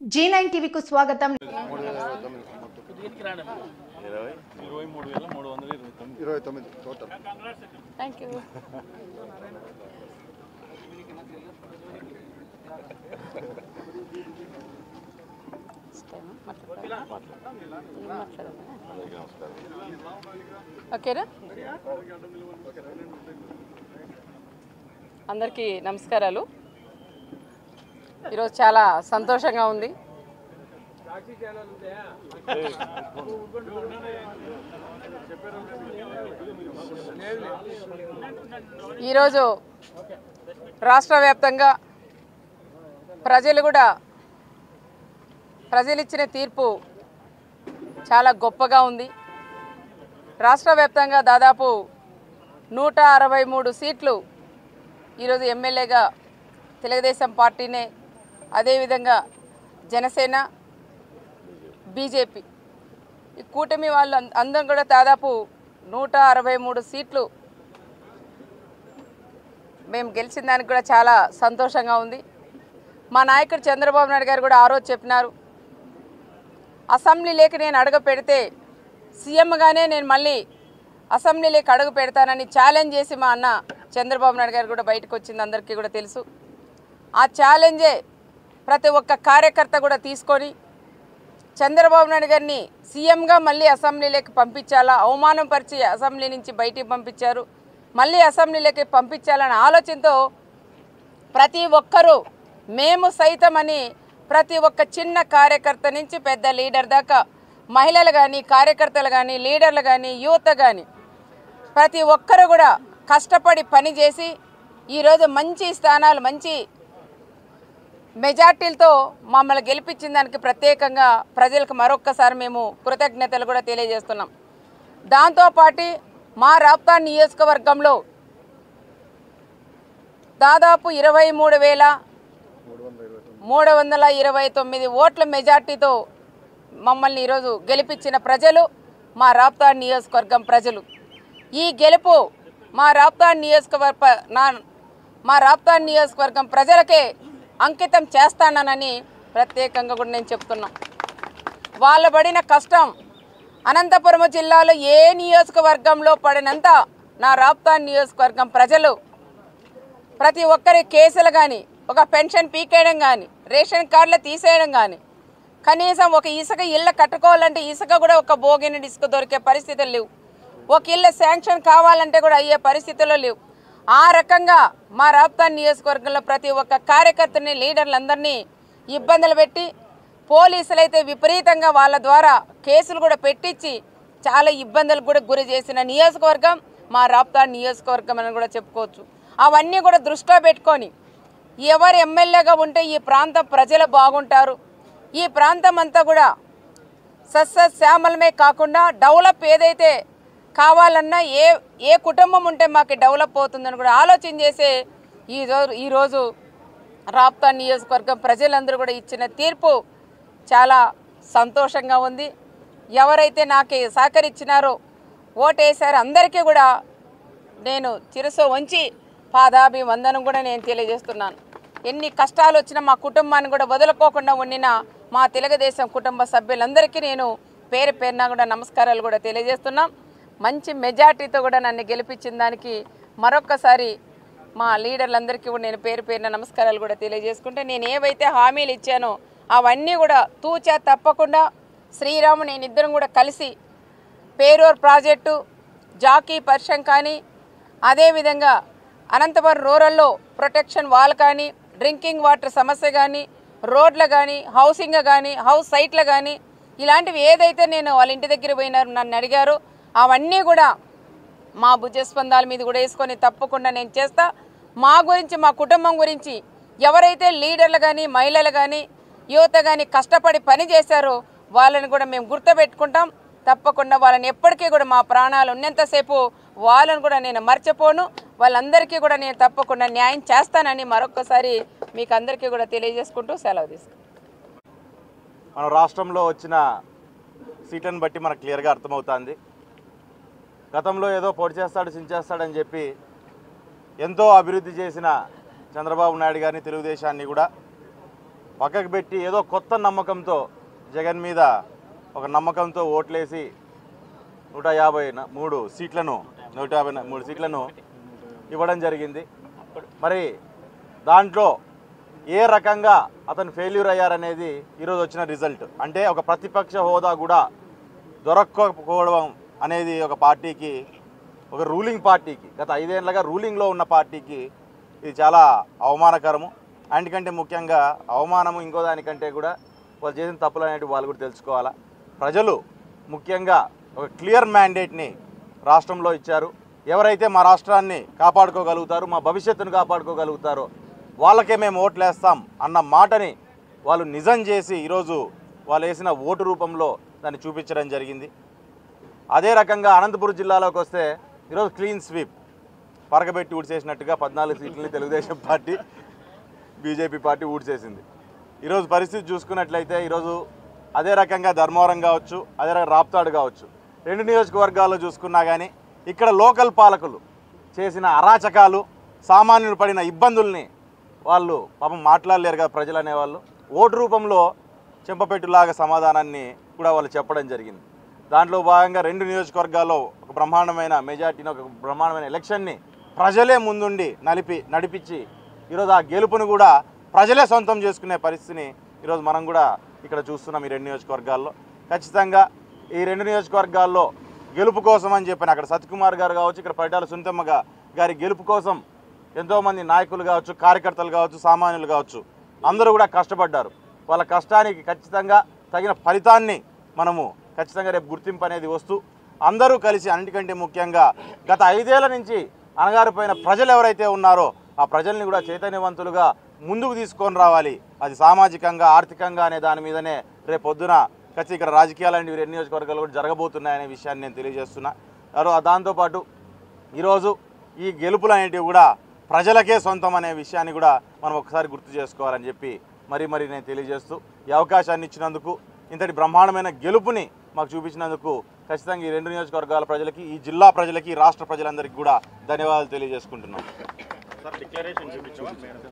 G9 టీవీకు స్వాగతం. Thank you. ఓకేనా అందరికీ నమస్కారాలు. ఈరోజు చాలా సంతోషంగా ఉంది. ఈరోజు రాష్ట్ర వ్యాప్తంగా ప్రజలు ఇచ్చిన తీర్పు చాలా గొప్పగా ఉంది. రాష్ట్ర వ్యాప్తంగా దాదాపు 163 సీట్లు ఈరోజు ఎమ్మెల్యేగా తెలుగుదేశం పార్టీనే, అదేవిధంగా జనసేన, బీజేపీ ఈ కూటమి వాళ్ళు అందరం కూడా దాదాపు 163 సీట్లు మేము గెలిచిన దానికి కూడా చాలా సంతోషంగా ఉంది. మా నాయకుడు చంద్రబాబు నాయుడు గారు కూడా ఆ రోజు చెప్పినారు, అసెంబ్లీలోకి నేను అడుగు పెడితే సీఎంగానే నేను మళ్ళీ అసెంబ్లీలోకి అడుగు పెడతానని ఛాలెంజ్ చేసి మా అన్న చంద్రబాబు నాయుడు గారు కూడా బయటకు వచ్చింది అందరికీ కూడా తెలుసు. ఆ ఛాలెంజే ప్రతి ఒక్క కార్యకర్త కూడా తీసుకొని చంద్రబాబు నాయుడు గారిని సీఎంగా మళ్ళీ అసెంబ్లీలోకి పంపించాలా, అవమానపరిచి అసెంబ్లీ నుంచి బయటికి పంపించారు, మళ్ళీ అసెంబ్లీలోకి పంపించాలనే ఆలోచనతో ప్రతి ఒక్కరూ మేము సైతమని ప్రతి ఒక్క చిన్న కార్యకర్త నుంచి పెద్ద లీడర్ దాకా మహిళలు కానీ, కార్యకర్తలు కానీ, లీడర్లు కానీ, యువత కానీ ప్రతి ఒక్కరు కూడా కష్టపడి పనిచేసి ఈరోజు మంచి స్థానాలు, మంచి మెజార్టీలతో మమ్మల్ని గెలిపించిన దానికి ప్రత్యేకంగా ప్రజలకు మరొక్కసారి మేము కృతజ్ఞతలు కూడా తెలియజేస్తున్నాం. దాంతోపాటు మా రాప్తా నియోజకవర్గంలో దాదాపు 23,329 ఓట్ల మెజార్టీతో మమ్మల్ని ఈరోజు గెలిపించిన ప్రజలు మా రాప్తా నియోజకవర్గం ప్రజలు. ఈ గెలుపు మా రాప్తా నియోజకవర్గం ప్రజలకే అంకితం చేస్తానని ప్రత్యేకంగా కూడా నేను చెప్తున్నాను. వాళ్ళు పడిన కష్టం అనంతపురం జిల్లాలో ఏ నియోజకవర్గంలో పడినంత నా రాప్తా నియోజకవర్గం ప్రజలు ప్రతి ఒక్కరి కేసులు కానీ, ఒక పెన్షన్ పీకేయడం కానీ, రేషన్ కార్డులు తీసేయడం కానీ, కనీసం ఒక ఇసుక ఇళ్ళ కట్టుకోవాలంటే ఇసుక కూడా ఒక బోగిని ఇసుక దొరికే పరిస్థితులు లేవు, ఒక ఇల్లు శాంక్షన్ కావాలంటే కూడా అయ్యే పరిస్థితుల్లో లేవు. ఆ రకంగా మా రాప్తా నియోజకవర్గంలో ప్రతి ఒక్క కార్యకర్తని, లీడర్లందరినీ ఇబ్బందులు పెట్టి పోలీసులు అయితే విపరీతంగా వాళ్ళ ద్వారా కేసులు కూడా పెట్టించి చాలా ఇబ్బందులకు కూడా గురి చేసిన నియోజకవర్గం మా రాప్తా నియోజకవర్గం అని కూడా చెప్పుకోవచ్చు. అవన్నీ కూడా దృష్టిలో పెట్టుకొని ఎవరు ఎమ్మెల్యేగా ఉంటే ఈ ప్రాంతం ప్రజలు బాగుంటారు, ఈ ప్రాంతం అంతా కూడా సస్యశ్యామలమే కాకుండా డెవలప్ ఏదైతే కావాలన్నా ఏ కుటుంబం ఉంటే మాకు డెవలప్ అవుతుందని కూడా ఆలోచన చేసే ఈరోజు రాప్తా నియోజకవర్గం ప్రజలందరూ కూడా ఇచ్చిన తీర్పు చాలా సంతోషంగా ఉంది. ఎవరైతే నాకు సహకరించినారో, ఓటేశారో అందరికీ కూడా నేను శిరస్సు వంచి పాదాభివందనం కూడా నేను తెలియజేస్తున్నాను. ఎన్ని కష్టాలు వచ్చినా మా కుటుంబాన్ని కూడా వదులుకోకుండా ఉండిన మా తెలుగుదేశం కుటుంబ సభ్యులందరికీ నేను పేరు పేరున కూడా నమస్కారాలు కూడా తెలియజేస్తున్నాం. మంచి మెజార్టీతో కూడా నన్ను గెలిపించిన దానికి మరొక్కసారి మా లీడర్లందరికీ కూడా నేను పేరు పేరున నమస్కారాలు కూడా తెలియజేసుకుంటే, నేను ఏవైతే హామీలు ఇచ్చానో అవన్నీ కూడా తూచా తప్పకుండా శ్రీరాము నేను ఇద్దరం కూడా కలిసి పేరూరు ప్రాజెక్టు, జాకీ పరిశ్రమ కానీ, అదేవిధంగా అనంతపురం రూరల్లో ప్రొటెక్షన్ వాల్ కానీ, డ్రింకింగ్ వాటర్ సమస్య కానీ, రోడ్లు కానీ, హౌసింగ్ కానీ, హౌస్ సైట్లు కానీ, ఇలాంటివి ఏదైతే నేను వాళ్ళ ఇంటి దగ్గర పోయినారు నన్ను అడిగారో అవన్నీ కూడా మా భుజస్పందాల మీద కూడా వేసుకొని తప్పకుండా నేను చేస్తా. మా గురించి, మా కుటుంబం గురించి ఎవరైతే లీడర్లు కానీ, మహిళలు కానీ, యువత కానీ కష్టపడి పని చేశారో వాళ్ళని కూడా మేము గుర్తుపెట్టుకుంటాం. తప్పకుండా వాళ్ళని ఎప్పటికీ కూడా మా ప్రాణాలు ఉన్నంతసేపు వాళ్ళని కూడా నేను మర్చిపోను. వాళ్ళందరికీ కూడా నేను తప్పకుండా న్యాయం చేస్తానని మరొకసారి మీకు అందరికీ కూడా తెలియజేసుకుంటూ సెలవు తీసుకుంటాను. మన రాష్ట్రంలో వచ్చిన సీట్లను బట్టి మనకు క్లియర్గా అర్థమవుతుంది. గతంలో ఏదో పొడి చేస్తాడు, చించేస్తాడని చెప్పి ఎంతో అభివృద్ధి చేసిన చంద్రబాబు నాయుడు గారిని, తెలుగుదేశాన్ని కూడా పక్కకు పెట్టి ఏదో కొత్త నమ్మకంతో జగన్ మీద ఒక నమ్మకంతో ఓట్లేసి 153 సీట్లను 153 సీట్లను ఇవ్వడం జరిగింది. మరి దాంట్లో ఏ రకంగా అతను ఫెయిల్యూర్ అయ్యారనేది ఈరోజు వచ్చిన రిజల్ట్. అంటే ఒక ప్రతిపక్ష హోదా కూడా దొరక్కపోవడం అనేది ఒక పార్టీకి, ఒక రూలింగ్ పార్టీకి, గత 5 ఏళ్లుగా రూలింగ్లో ఉన్న పార్టీకి ఇది చాలా అవమానకరము. అందుకంటే ముఖ్యంగా అవమానము ఇంకో దానికంటే కూడా వాళ్ళు చేసిన తప్పులు అనేవి వాళ్ళు కూడా తెలుసుకోవాలా. ప్రజలు ముఖ్యంగా ఒక క్లియర్ మ్యాండేట్ని రాష్ట్రంలో ఇచ్చారు. ఎవరైతే మా రాష్ట్రాన్ని కాపాడుకోగలుగుతారో, మా భవిష్యత్తును కాపాడుకోగలుగుతారో వాళ్ళకే మేము ఓట్లేస్తాం అన్న మాటని వాళ్ళు నిజం చేసి ఈరోజు వాళ్ళు వేసిన ఓటు రూపంలో దాన్ని చూపించడం జరిగింది. అదే రకంగా అనంతపురం జిల్లాలోకి వస్తే ఈరోజు clean sweep పరగబెట్టి ఊడ్చేసినట్టుగా 14 సీట్లని Telugu Desam party, BJP party ఊడ్చేసింది. ఈరోజు పరిస్థితి చూసుకున్నట్లయితే ఈరోజు అదే రకంగా ధర్మవరం కావచ్చు, అదే రకంగా రాప్తాడు కావచ్చు, 2 నియోజకవర్గాల్లో చూసుకున్నా కానీ ఇక్కడ లోకల్ పాలకులు చేసిన అరాచకాలు, సామాన్యులు పడిన ఇబ్బందుల్ని వాళ్ళు పాపం మాట్లాడలేరు కదా ప్రజలు అనేవాళ్ళు. ఓటు రూపంలో చెంపపెట్టులాగా సమాధానాన్ని కూడా వాళ్ళు చెప్పడం జరిగింది. దాంట్లో భాగంగా 2 నియోజకవర్గాల్లో ఒక బ్రహ్మాండమైన మెజార్టీని, ఒక బ్రహ్మాండమైన ఎలక్షన్ని ప్రజలే ముందుండి నడిపించి ఈరోజు ఆ గెలుపును కూడా ప్రజలే సొంతం చేసుకునే పరిస్థితిని ఈరోజు మనం కూడా ఇక్కడ చూస్తున్నాం. ఈ 2 నియోజకవర్గాల్లో ఖచ్చితంగా ఈ 2 నియోజకవర్గాల్లో గెలుపు కోసం అని చెప్పిన అక్కడ సత్యకుమార్ గారు కావచ్చు, ఇక్కడ పరిటాల సునీతమ్మ గారి గెలుపు కోసం ఎంతోమంది నాయకులు కావచ్చు, కార్యకర్తలు కావచ్చు, సామాన్యులు కావచ్చు, అందరూ కూడా కష్టపడ్డారు. వాళ్ళ కష్టానికి ఖచ్చితంగా తగిన ఫలితాన్ని మనము ఖచ్చితంగా రేపు గుర్తింపు అనేది వస్తూ అందరూ కలిసి, అన్నిటికంటే ముఖ్యంగా గత 5 ఏళ్ల నుంచి అణగారిపోయిన ప్రజలు ఎవరైతే ఉన్నారో ఆ ప్రజల్ని కూడా చైతన్యవంతులుగా ముందుకు తీసుకొని రావాలి. అది సామాజికంగా, ఆర్థికంగా అనే దాని మీదనే రేపు పొద్దున ఖచ్చితంగా ఇక్కడ రాజకీయాలు 2 నియోజకవర్గాలు కూడా జరగబోతున్నాయనే విషయాన్ని నేను తెలియజేస్తున్నా. దాంతోపాటు ఈరోజు ఈ గెలుపులు అనేటివి కూడా ప్రజలకే సొంతం అనే విషయాన్ని కూడా మనం ఒకసారి గుర్తు చేసుకోవాలని చెప్పి మరి నేను తెలియజేస్తూ ఈ అవకాశాన్ని ఇచ్చినందుకు, ఇంతటి బ్రహ్మాండమైన గెలుపుని మాకు చూపించినందుకు ఖచ్చితంగా ఈ 2 నియోజకవర్గాల ప్రజలకి, ఈ జిల్లా ప్రజలకి, రాష్ట్ర ప్రజలందరికీ కూడా ధన్యవాదాలు తెలియజేసుకుంటున్నాం.